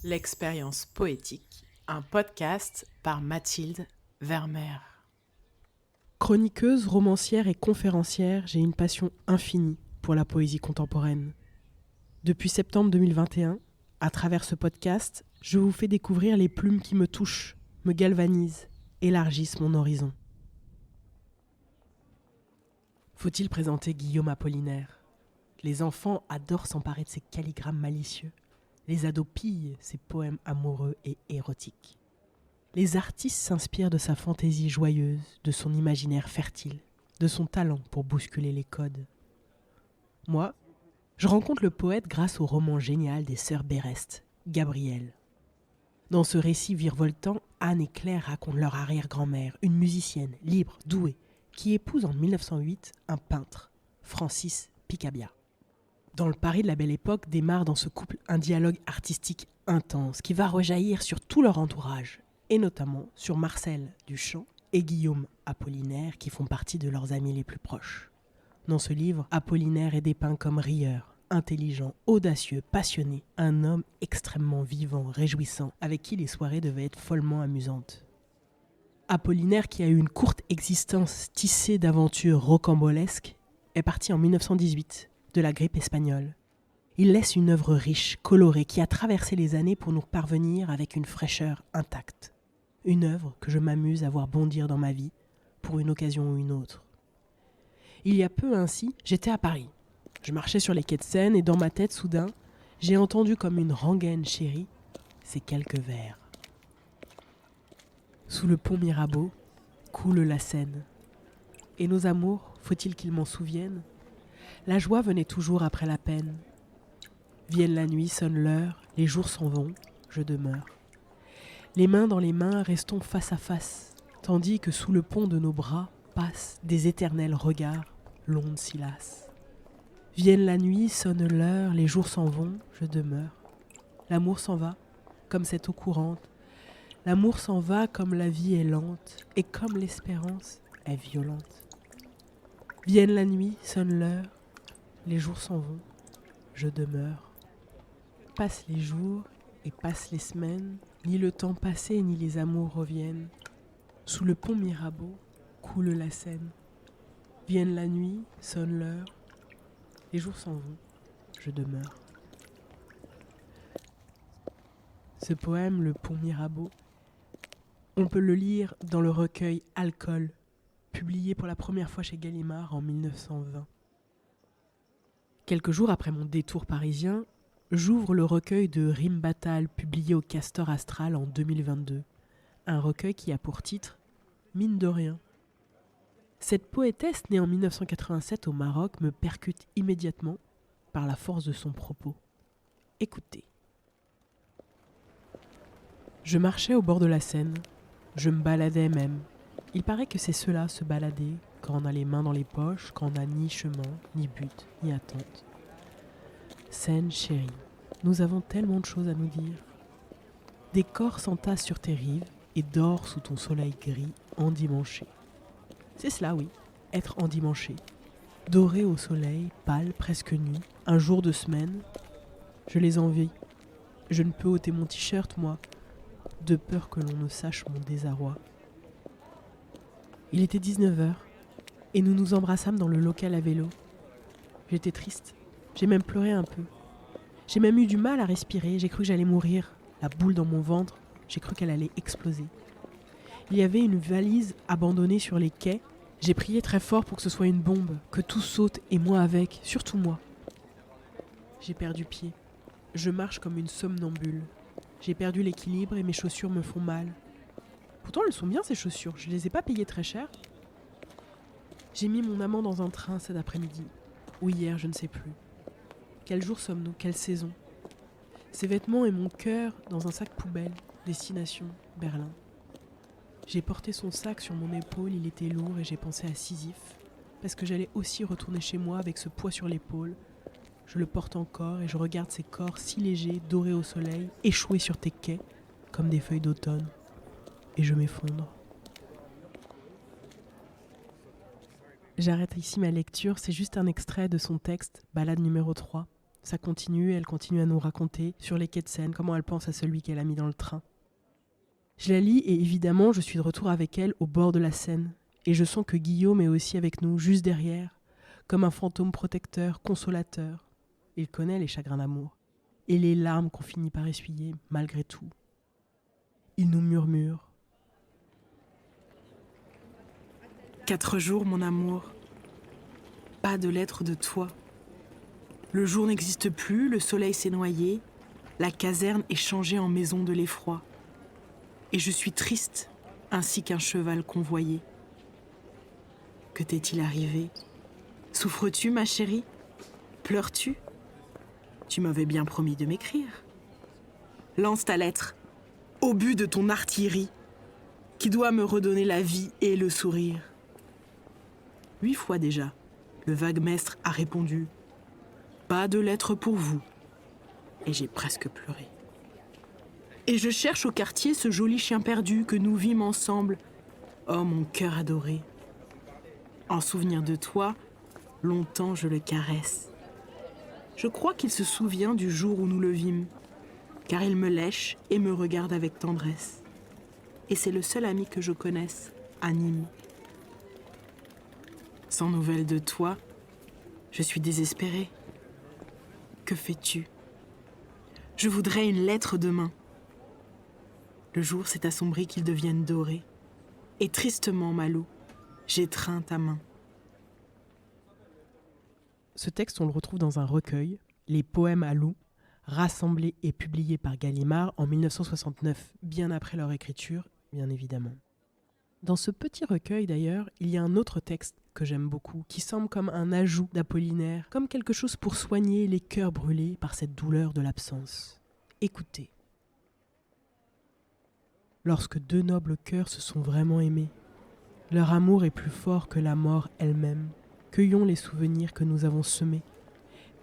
L'expérience poétique, un podcast par Mathilde Vermeer. Chroniqueuse, romancière et conférencière, j'ai une passion infinie pour la poésie contemporaine. Depuis septembre 2021, à travers ce podcast, je vous fais découvrir les plumes qui me touchent, me galvanisent, élargissent mon horizon. Faut-il présenter Guillaume Apollinaire ? Les enfants adorent s'emparer de ses calligrammes malicieux. Les ados pillent ses poèmes amoureux et érotiques. Les artistes s'inspirent de sa fantaisie joyeuse, de son imaginaire fertile, de son talent pour bousculer les codes. Moi, je rencontre le poète grâce au roman génial des sœurs Berest, Gabrielle. Dans ce récit virevoltant, Anne et Claire racontent leur arrière-grand-mère, une musicienne libre, douée, qui épouse en 1908 un peintre, Francis Picabia. Dans le Paris de la Belle Époque démarre dans ce couple un dialogue artistique intense qui va rejaillir sur tout leur entourage, et notamment sur Marcel Duchamp et Guillaume Apollinaire qui font partie de leurs amis les plus proches. Dans ce livre, Apollinaire est dépeint comme rieur, intelligent, audacieux, passionné, un homme extrêmement vivant, réjouissant, avec qui les soirées devaient être follement amusantes. Apollinaire, qui a eu une courte existence tissée d'aventures rocambolesques, est parti en 1918 de la grippe espagnole. Il laisse une œuvre riche, colorée, qui a traversé les années pour nous parvenir avec une fraîcheur intacte. Une œuvre que je m'amuse à voir bondir dans ma vie, pour une occasion ou une autre. Il y a peu ainsi, j'étais à Paris. Je marchais sur les quais de Seine et dans ma tête, soudain, j'ai entendu comme une rengaine chérie ces quelques vers. Sous le pont Mirabeau coule la Seine. Et nos amours, faut-il qu'ils m'en souviennent ? La joie venait toujours après la peine. Vienne la nuit, sonne l'heure, les jours s'en vont, je demeure. Les mains dans les mains, restons face à face, tandis que sous le pont de nos bras passent des éternels regards, l'onde s'y lasse. Vienne la nuit, sonne l'heure, les jours s'en vont, je demeure. L'amour s'en va, comme cette eau courante. L'amour s'en va comme la vie est lente, et comme l'espérance est violente. Vienne la nuit, sonne l'heure, les jours s'en vont, je demeure. Passent les jours et passent les semaines, ni le temps passé ni les amours reviennent. Sous le pont Mirabeau coule la Seine. Vienne la nuit, sonne l'heure, les jours s'en vont, je demeure. Ce poème, Le pont Mirabeau, on peut le lire dans le recueil Alcool, publié pour la première fois chez Gallimard en 1920. Quelques jours après mon détour parisien, j'ouvre le recueil de Rimes Batal publié au Castor Astral en 2022. Un recueil qui a pour titre « Mine de rien ». Cette poétesse née en 1987 au Maroc me percute immédiatement par la force de son propos. Écoutez. Je marchais au bord de la Seine, je me baladais même. Il paraît que c'est cela, se balader, quand on a les mains dans les poches, quand on n'a ni chemin, ni but, ni attente. Seine chérie, nous avons tellement de choses à nous dire. Des corps s'entassent sur tes rives et dorent sous ton soleil gris endimanché. C'est cela, oui, être endimanché. Doré au soleil, pâle, presque nu, un jour de semaine. Je les envie. Je ne peux ôter mon t-shirt, moi, de peur que l'on ne sache mon désarroi. Il était 19h, et nous nous embrassâmes dans le local à vélo. J'étais triste, j'ai même pleuré un peu. J'ai même eu du mal à respirer, j'ai cru que j'allais mourir. La boule dans mon ventre, j'ai cru qu'elle allait exploser. Il y avait une valise abandonnée sur les quais. J'ai prié très fort pour que ce soit une bombe, que tout saute et moi avec, surtout moi. J'ai perdu pied. Je marche comme une somnambule. J'ai perdu l'équilibre et mes chaussures me font mal. Pourtant, elles sont bien ces chaussures, je les ai pas payées très cher. J'ai mis mon amant dans un train cet après-midi. Ou hier, je ne sais plus. Quel jour sommes-nous ? Quelle saison ? Ses vêtements et mon cœur dans un sac poubelle, destination Berlin. J'ai porté son sac sur mon épaule, il était lourd et j'ai pensé à Sisyphe, parce que j'allais aussi retourner chez moi avec ce poids sur l'épaule. Je le porte encore et je regarde ces corps si légers, dorés au soleil, échoués sur tes quais, comme des feuilles d'automne. Et je m'effondre. J'arrête ici ma lecture, c'est juste un extrait de son texte, Ballade numéro 3, Ça continue, elle continue à nous raconter sur les quais de Seine comment elle pense à celui qu'elle a mis dans le train. Je la lis et évidemment, je suis de retour avec elle au bord de la Seine. Et je sens que Guillaume est aussi avec nous, juste derrière, comme un fantôme protecteur, consolateur. Il connaît les chagrins d'amour et les larmes qu'on finit par essuyer malgré tout. Il nous murmure. 4 jours, mon amour. Pas de lettre de toi. Le jour n'existe plus, le soleil s'est noyé, la caserne est changée en maison de l'effroi. Et je suis triste, ainsi qu'un cheval convoyé. Que t'est-il arrivé ? Souffres-tu, ma chérie ? Pleures-tu ? Tu m'avais bien promis de m'écrire. Lance ta lettre, au but de ton artillerie, qui doit me redonner la vie et le sourire. 8 fois déjà, le vague maître a répondu « Pas de lettre pour vous ». Et j'ai presque pleuré. Et je cherche au quartier ce joli chien perdu que nous vîmes ensemble. Oh, mon cœur adoré. En souvenir de toi, longtemps je le caresse. Je crois qu'il se souvient du jour où nous le vîmes, car il me lèche et me regarde avec tendresse. Et c'est le seul ami que je connaisse, à Nîmes. Sans nouvelles de toi, je suis désespérée. Que fais-tu ? Je voudrais une lettre demain. Le jour s'est assombri qu'il devienne doré. Et tristement, Malou, j'étreins ta main. Ce texte, on le retrouve dans un recueil, Les Poèmes à Lou, rassemblés et publiés par Gallimard en 1969, bien après leur écriture, bien évidemment. Dans ce petit recueil, d'ailleurs, il y a un autre texte que j'aime beaucoup, qui semble comme un ajout d'Apollinaire, comme quelque chose pour soigner les cœurs brûlés par cette douleur de l'absence. Écoutez. Lorsque 2 nobles cœurs se sont vraiment aimés, leur amour est plus fort que la mort elle-même. Cueillons les souvenirs que nous avons semés,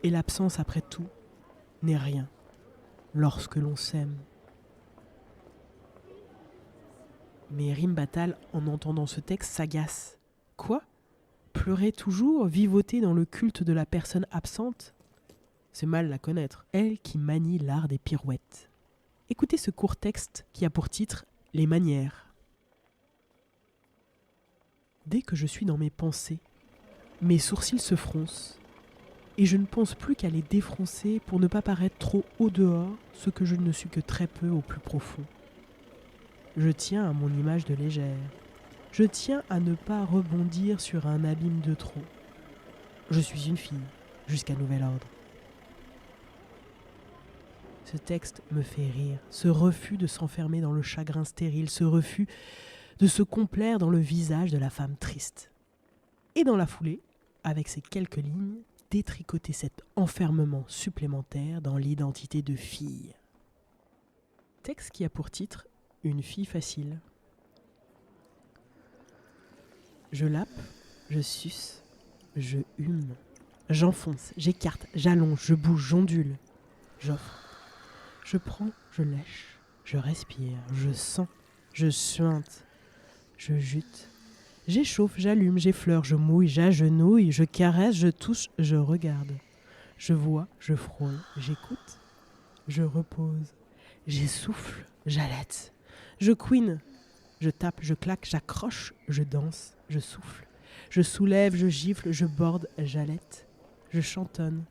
et l'absence après tout n'est rien lorsque l'on s'aime. Mais Rimbatal, en entendant ce texte, s'agace. Quoi ? Pleurer toujours, vivoter dans le culte de la personne absente ? C'est mal la connaître, elle qui manie l'art des pirouettes. Écoutez ce court texte qui a pour titre « Les manières ». Dès que je suis dans mes pensées, mes sourcils se froncent, et je ne pense plus qu'à les défroncer pour ne pas paraître trop au dehors, ce que je ne suis que très peu au plus profond. Je tiens à mon image de légère. Je tiens à ne pas rebondir sur un abîme de trop. Je suis une fille, jusqu'à nouvel ordre. Ce texte me fait rire, ce refus de s'enfermer dans le chagrin stérile, ce refus de se complaire dans le visage de la femme triste. Et dans la foulée, avec ces quelques lignes, détricoter cet enfermement supplémentaire dans l'identité de fille. Texte qui a pour titre « Une fille facile ». Je lappe, je suce, je hume, j'enfonce, j'écarte, j'allonge, je bouge, j'ondule, j'offre. Je prends, je lèche, je respire, je sens, je suinte, je jute. J'échauffe, j'allume, j'effleure, je mouille, j'agenouille, je caresse, je touche, je regarde. Je vois, je frôle, j'écoute, je repose, j'essouffle, j'allaite. Je couine, je tape, je claque, j'accroche, je danse, je souffle. Je soulève, je gifle, je borde, j'allaite. Je chantonne,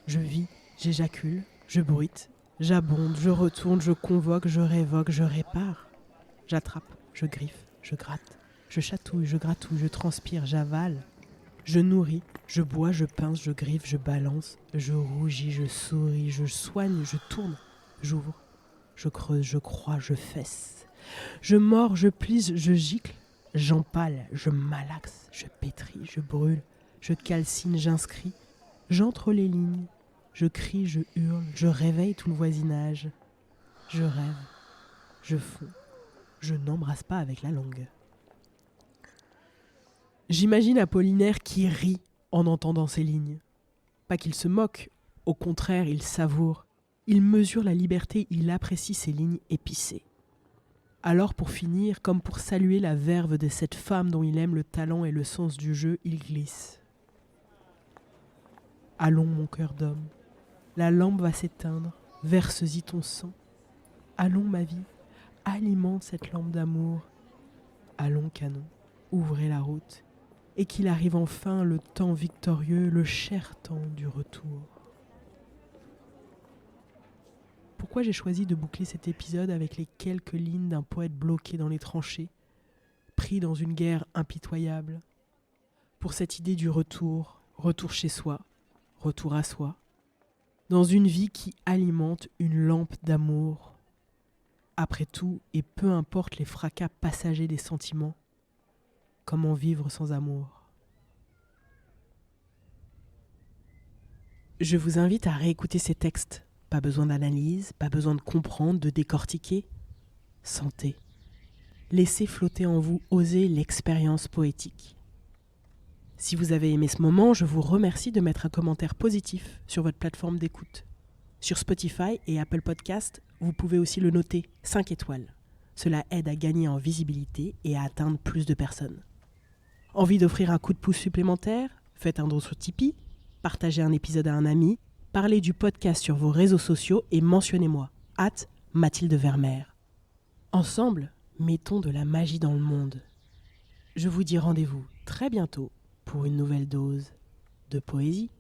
je vis, j'éjacule, je bruite, j'abonde, je retourne, je convoque, je révoque, je répare. J'attrape, je griffe, je gratte. Je chatouille, je gratouille, je transpire, j'avale. Je nourris, je bois, je pince, je griffe, je balance. Je rougis, je souris, je soigne, je tourne, j'ouvre. Je creuse, je crois, je fesse. Je mords, je plisse, je gicle. J'empale, je malaxe, je pétris, je brûle. Je calcine, j'inscris. J'entre les lignes. Je crie, je hurle, je réveille tout le voisinage. Je rêve, je fonds. Je n'embrasse pas avec la langue. J'imagine Apollinaire qui rit en entendant ces lignes. Pas qu'il se moque, au contraire, il savoure. Il mesure la liberté, il apprécie ces lignes épicées. Alors pour finir, comme pour saluer la verve de cette femme dont il aime le talent et le sens du jeu, il glisse. Allons mon cœur d'homme, La lampe va s'éteindre, verse-y ton sang. Allons ma vie, alimente cette lampe d'amour. Allons canon, ouvrez la route, et qu'il arrive enfin le temps victorieux, le cher temps du retour. Pourquoi j'ai choisi de boucler cet épisode avec les quelques lignes d'un poète bloqué dans les tranchées, pris dans une guerre impitoyable? Pour cette idée du retour, retour chez soi, retour à soi, dans une vie qui alimente une lampe d'amour. Après tout, et peu importe les fracas passagers des sentiments, comment vivre sans amour? Je vous invite à réécouter ces textes. Pas besoin d'analyse, pas besoin de comprendre, de décortiquer. Sentez. Laissez flotter en vous, osez l'expérience poétique. Si vous avez aimé ce moment, je vous remercie de mettre un commentaire positif sur votre plateforme d'écoute. Sur Spotify et Apple Podcast, vous pouvez aussi le noter 5 étoiles. Cela aide à gagner en visibilité et à atteindre plus de personnes. Envie d'offrir un coup de pouce supplémentaire? Faites un don sur Tipeee, partagez un épisode à un ami, parlez du podcast sur vos réseaux sociaux et mentionnez-moi, @Mathilde Vermeer. Ensemble, mettons de la magie dans le monde. Je vous dis rendez-vous très bientôt pour une nouvelle dose de poésie.